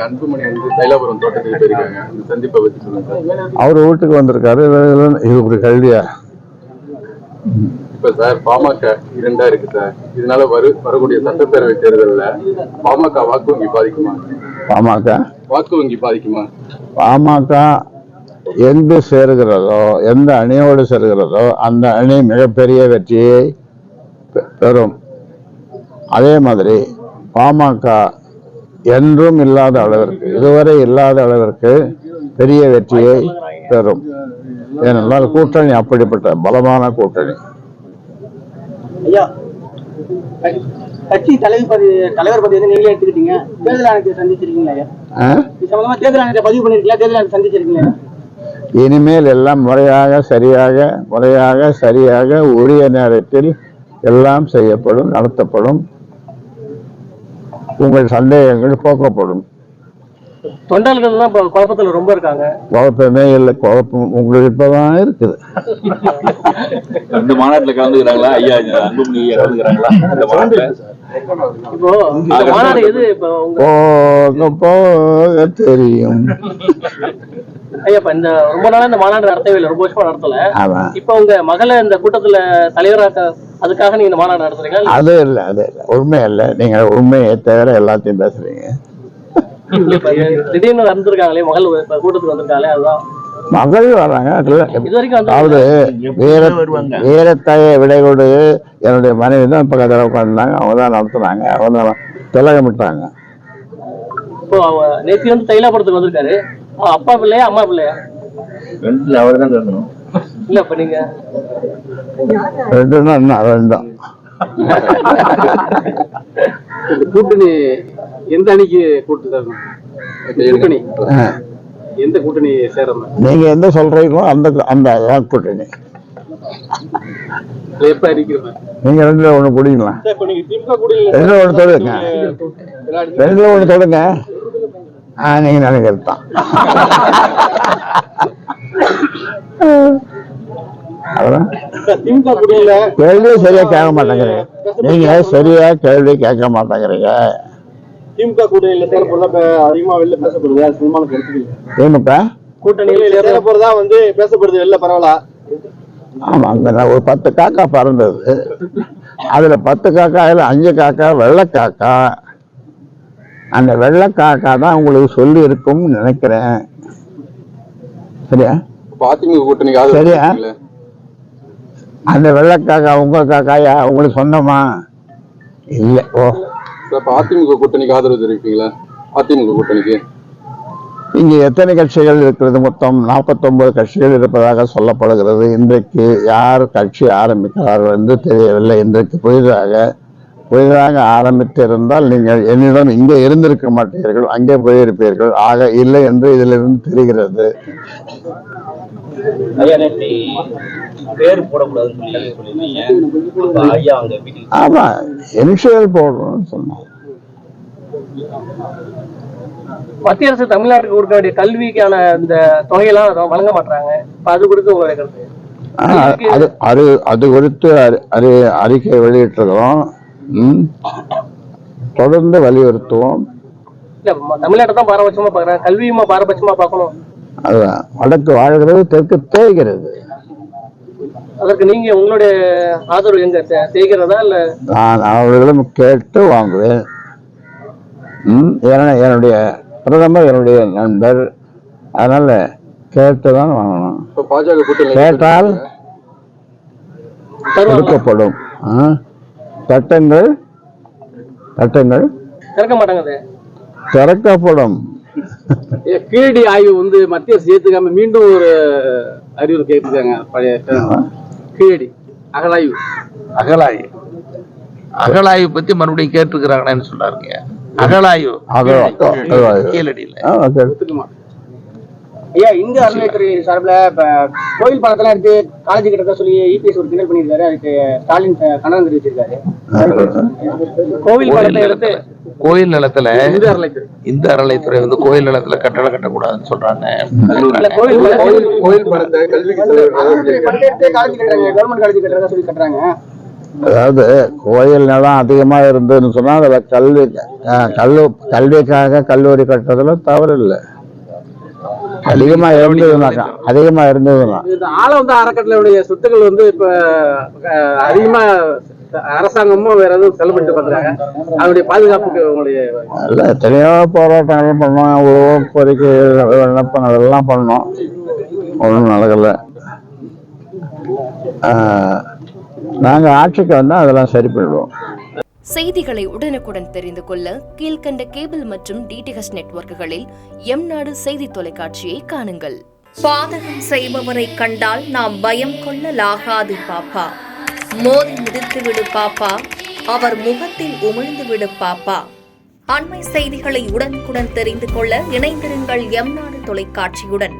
அன்புமணி தைலாபுரம் தோட்டத்துக்கு போயிருக்காங்க. அந்த சந்திப்பை பத்தி சொல்லுங்க. அவர் வீட்டுக்கு வந்திருக்காரு. இது ஒரு கல்வியா? இப்ப சார் பாமக இரண்டா இருக்கு சார். இதனால வரக்கூடிய சட்டப்பேரவை தேர்தலில் பாமக வாக்கு வங்கி பாதிக்குமா? பாமக வாக்கு வங்கி பாதிக்குமா? பாமக எங்கு சேருகிறதோ, எந்த அணியோடு சேருகிறதோ அந்த அணி மிகப்பெரிய வெற்றியை பெறும். அதே மாதிரி பாமக என்றும் இல்லாத அளவிற்கு, இதுவரை இல்லாத அளவிற்கு பெரிய வெற்றியை பெறும். ஏனென்றால் கூட்டணி அப்படிப்பட்ட பலமான கூட்டணி. ஐயா, கட்சி தலைவர் பதவி வந்து நீங்களே எடுத்துக்கிட்டீங்க. தேர்தல் ஆணையத்தை சந்திச்சிருக்கீங்களா ஐயா? தேர்தல் ஆணையத்தை பதிவு பண்ணிருக்கீங்களா? தேர்தல் ஆணையத்தை சந்திச்சிருக்கீங்களா? இனிமேல் எல்லாம் முறையாக சரியாக உரிய நேரத்தில் எல்லாம் செய்யப்படும், நடத்தப்படும். உங்கள் சந்தேகங்கள் போக்கப்படும். தொண்டர்கள் தான் குழப்பத்தில் ரொம்ப இருக்காங்க. குழப்பமே இல்லை. குழப்பம் உங்களுக்கு இப்பதான் இருக்குது. இந்த மாநாட்டில் கலந்துக்கிறாங்களா ஐயா? அன்புமணி கலந்துக்கிறாங்களா இந்த மாநாட்டில்? இப்போ இந்த மாநாடு எது போக தெரியும் ஐயா? இப்ப இந்த ரொம்ப நாளா இந்த மாநாடு நடத்தவே இல்லை, ரொம்ப வருஷமா நடத்தல. இப்ப உங்க மகளை இந்த கூட்டத்துல தலைவராக அதுக்காக நீங்க இந்த மாநாடு நடத்துறீங்க? அது இல்லை, உண்மை இல்லை. நீங்க உண்மையை தவிர எல்லாத்தையும் பேசுறீங்க. திடீர்னு வந்திருக்காங்களே மகள் கூட்டத்துக்கு வந்திருக்காங்களே, அதுதான் மகள் வர்றாங்க. அதாவது வீரத்தாயை விடை கொடு என்னுடைய மனைவி தான் பக்கத்தில் உட்காந்துருந்தாங்க. அவங்க தான் நடத்துனாங்க, அவங்க தான் திலகமிட்டாங்க. இப்போ நேற்று வந்து தைலாபுரத்துக்கு வந்திருக்காரு. அப்பா பிள்ளையா அம்மா பிள்ளையா? அவர் தான் கேட்கணும். இல்ல இப்ப நீங்க ரெண்டும் கூட்டணி எந்த அணிக்கு கூட்டணி எந்த கூட்டணி சேரணும்? நீங்க எந்த சொல்றீங்களோ அந்த கூட்டணி. எப்ப அறிக்கிறேன் நீங்க ரெண்டுல ஒண்ணு குடிங்களா? ரெண்டுல ஒண்ணு தொடுங்க, ரெண்டுல ஒண்ணு தொடுங்க. நீங்க நினைக்கிறது தான். கேள்வி சரியா கேட்க மாட்டேங்கிறீங்க. நீங்க சரியா கேள்வி கேட்க மாட்டேங்கிறீங்க. திமுக கூட்டணியில அதிகமா வெளில பேசப்படுது. திமுக கூட்டணியில சேர போறதா வந்து பேசப்படுது வெளில, பரவாயில்ல? ஆமா, ஒரு 10 காக்கா பறந்தது. அதுல 10 காக்காயில 5 காக்கா வெள்ளை காக்கா. அந்த வெள்ளை காக்கா தான் உங்களுக்கு சொல்லி இருக்கும்னு நினைக்கிறேன். சரியா? அதிமுக கூட்டணி சரியா? அந்த வெள்ளை காக்கா உங்க காக்காயா? உங்களுக்கு சொந்தமா? இல்ல. ஓ, அதிமுக கூட்டணிக்கு ஆதரவு தெரிவிப்பீங்களா? அதிமுக கூட்டணிக்கு இங்க எத்தனை கட்சிகள் இருக்கிறது? மொத்தம் 49 கட்சிகள் இருப்பதாக சொல்லப்படுகிறது. இன்றைக்கு யார் கட்சி ஆரம்பிக்கிறார்கள் என்று தெரியவில்லை. இன்றைக்கு புதிதாக ஆரம்பித்திருந்தால் நீங்கள் என்னிடம் இங்கே இருந்திருக்க மாட்டீர்கள், அங்கே போயிருப்பீர்கள். ஆக இல்லை என்று இதிலிருந்து தெரிகிறது. ஆமா, இனிஷியல் போடணும்னு சொன்னாங்க. மத்திய அரசு தமிழ்நாட்டுக்கு கொடுக்க வேண்டிய கல்விக்கான இந்த தொகையெல்லாம் வழங்க மாட்டாங்க. அது குறித்து உங்களுடைய கருத்து? அது குறித்து அறிக்கை வெளியிட்டிருக்கிறோம். தொடர்ந்து வலியுறுத்துவோம். தமிழ்நாட்டை தான் பாரபட்சமா பாக்குறாங்க, கல்வியுமா பாரபட்சமா பார்க்கணும். அதுதான், வடக்கு வாழ்கிறது, தெற்கு தேய்கிறது. அதற்கு நீங்க உங்களுடைய ஆதரவு எங்க தேய்கிறதா? இல்ல நான் அவர்களிடம் கேட்டு வாங்குவேன். என்னுடைய பிரதமர் என்னுடைய நண்பர், அதனால கேட்டுதான் வாங்கணும். கேட்டால் கொடுக்கப்படும். சட்டங்கள் திறக்க மாட்டாங்க, திறக்கப்படும். கீழடி ஆய்வு வந்து மத்திய அரசு ஏத்துக்காம மீண்டும் ஒரு அறிவுரை கேட்டுருக்காங்க. பழைய கீழடி அகழாய்வு பத்தி மறுபடியும் கேட்டுருக்கிறாங்கன்னு சொன்னாருங்க. அகழாய்வு கீழடியில. ஐயா, இந்திய அறநிலையத்துறை சார்பில் இப்ப கோயில் பணத்தெல்லாம் எடுத்து காலேஜ் கிட்ட சொல்லி இபிஎஸ் ஒரு கிண்டல் பண்ணியிருக்காரு. அதுக்கு ஸ்டாலின் கண்டனம் தெரிவிச்சிருக்காரு. கோவில் பணத்தை எடுத்து கோயில் நிலத்துல இந்த அறநிலையத்துறை வந்து கோயில் நிலத்துல கட்டடம் கட்டக்கூடாதுன்னு சொல்றாங்க. கவர்மெண்ட் காலேஜ் கட்டுறாங்க சொல்லி கட்டுறாங்க. அதாவது கோயில் நிலம் அதிகமாக இருந்ததுன்னு சொன்னால் அதில் கல்விக்காக கல்லூரி கட்டுறதுல தவறு இல்லை. அதிகமாக இருந்ததுன்னா இந்த ஆளவந்த அறக்கட்டளையுடைய சொத்துக்கள் வந்து இப்ப அதிகமா அரசாங்கமும் வேற எதுவும் செலவு பண்ணிட்டு பண்றாங்க. அதனுடைய பாதுகாப்புக்கு உங்களுடைய இல்லை, எத்தனையோ போராட்டங்கள் பண்ணோம், அவ்வளோ கோரிக்கை விண்ணப்பங்கள் எல்லாம் பண்ணோம், ஒன்றும் நடக்கலை. நாங்கள் ஆட்சிக்கு வந்தால் அதெல்லாம் சரி பண்ணிடுவோம். செய்திகளை உடனுக்குடன் தெரிந்து கொள்ள கீழ்கண்ட கேபிள் மற்றும் டிடிஹெச் நெட்வொர்க்குகளில் எம்நாடு செய்தி தொலைக்காட்சியை காணுங்கள். பாதகம் செய்பவரை கண்டால் நாம் பயம் கொள்ளலாகாது பாப்பா. மோதி மிதித்து விடு பாப்பா, அவர் முகத்தில் உமிழ்ந்து விடு பாப்பா. அண்மை செய்திகளை உடனுக்குடன் தெரிந்து கொள்ள இணைந்திருங்கள் எம்நாடு தொலைக்காட்சியுடன்.